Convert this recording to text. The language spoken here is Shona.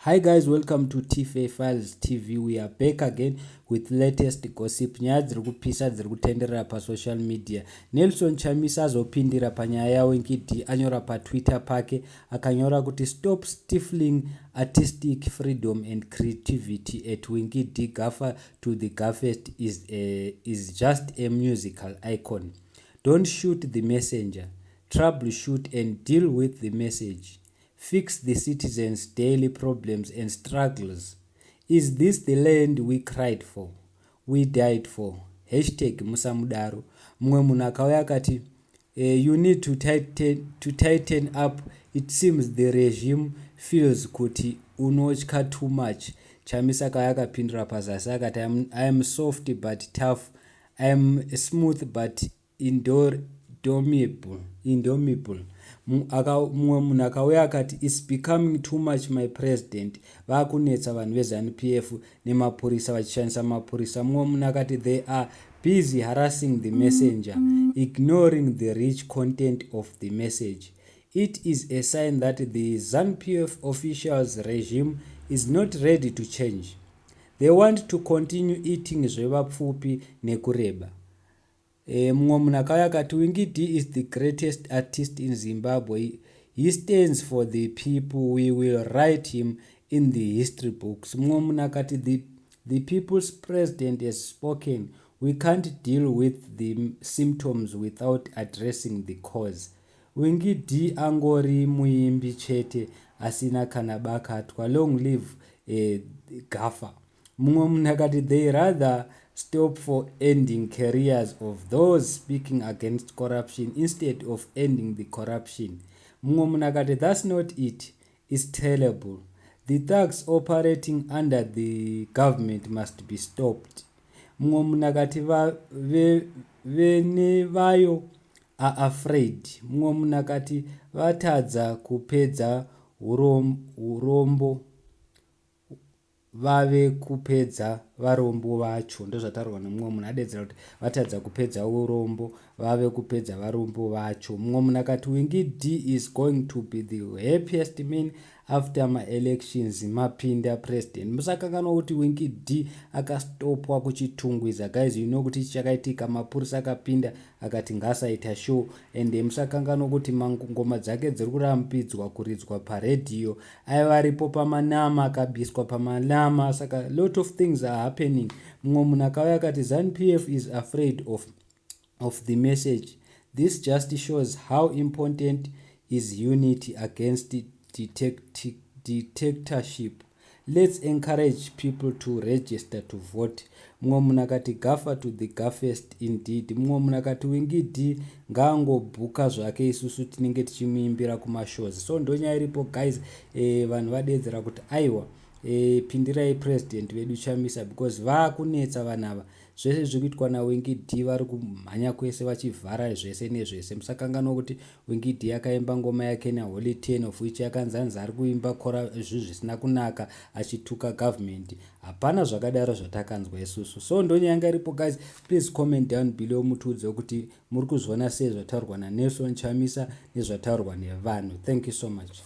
Hi guys, welcome to TFA Files TV. We are back again with latest gossip. Nyaya dziri kupisa dziri kutenderera pa social media. Nelson Chamisa azopindira panyaya yaWinkid anyora pa Twitter pake akanyora kuti stop stifling artistic freedom and creativity at Winkid Gaffa to the Gaffest is just a musical icon. Don't shoot the messenger. Troubleshoot and deal with the message. Fix the citizens' daily problems and struggles. Is this the land we cried for? We died for. #Musamudaro. Mwe munakauya akati, you need to tighten up. It seems the regime feels kuti unotya too much. Chamisa kaya akapindura pazasi akati, I am soft but tough. I am smooth but indomitable. Mumwe munhu akauya akati, it's becoming too much my president. Vakunetsa vanhu vezanupf nemapurisa vachishandisa mapurisa. Mumwe munhu akati, they are busy harassing the messenger, ignoring the rich content of the message. It is a sign that the ZRP officials regime is not ready to change. They want to continue eating zvevapfupi nekureba. Mumwe munhu akauya akati, Winkid is the greatest artist in Zimbabwe. He stands for the people. We will write him in the history books. Mumwe munhu akati, the people's president has spoken. We can't deal with the symptoms without addressing the cause. Winkid angori muimbi chete asina kana bakatwa. Long live Gaffa. Mumwe munhu akati, they rather stop for ending careers of those speaking against corruption instead of ending the corruption. Mumwe munhu akati, that's not it. It's terrible. The thugs operating under the government must be stopped. Mumwe munhu akati, vene vayo are afraid. Mumwe munhu akati, vatadza kupedza urombo vave kupedza varombo vacho. Ndozvataurwa nemumwe munhu adedzera kuti vatadza kupedza urombo vave kupedza varombo vacho. Mumwe munhu akati, Winkid is going to be the happiest man after ma-elections mapinda president. Musakanganwa kuti Winkid akastopwa kuchitungwiza. Guys, you know kuti chakaitika, mapurisa akapinda akati ngasaita show, and musakanganwa kuti ngoma dzake dziri kurambidzwa kuridzwa paredhiyo. Aivaripo pamanama akabiswa pamanama. Saka lot of things are happening. Mumwe munhu akauya akati, ZANU-PF is afraid of the message. This just shows how important is unity against dictatorship. Let's encourage people to register to vote. Mumwe munhu akati, Gaffa to the Gaffest indeed. Mumwe munhu akati, Winkid ngaangobhuka zvake, isusu tinenge tichimuimbira kumashows. So ndonyaya iripo guys. Vanhu vadedzera kuti aiwa, pindirai president vedu Chamisa because vakunetsa vanhu ava. Zvese zviri kuitwa naWinkid vari kumhanya kwese vachivhara zvese nezvese. Musakanganwa kuti Winkid akaimba ngoma yake naHoly 10 of which yakanzanzi ari kuimba zvinhu zvisina kunaka achituka government. Hapana zvakadaro zvatakanzwa isusu. So ndonyanga iripo guys. Please comment down below mutiudze kuti muri kuzviona sei zvataurwa naNelson Chamisa nezvataurwa nevanhu. Thank you so much.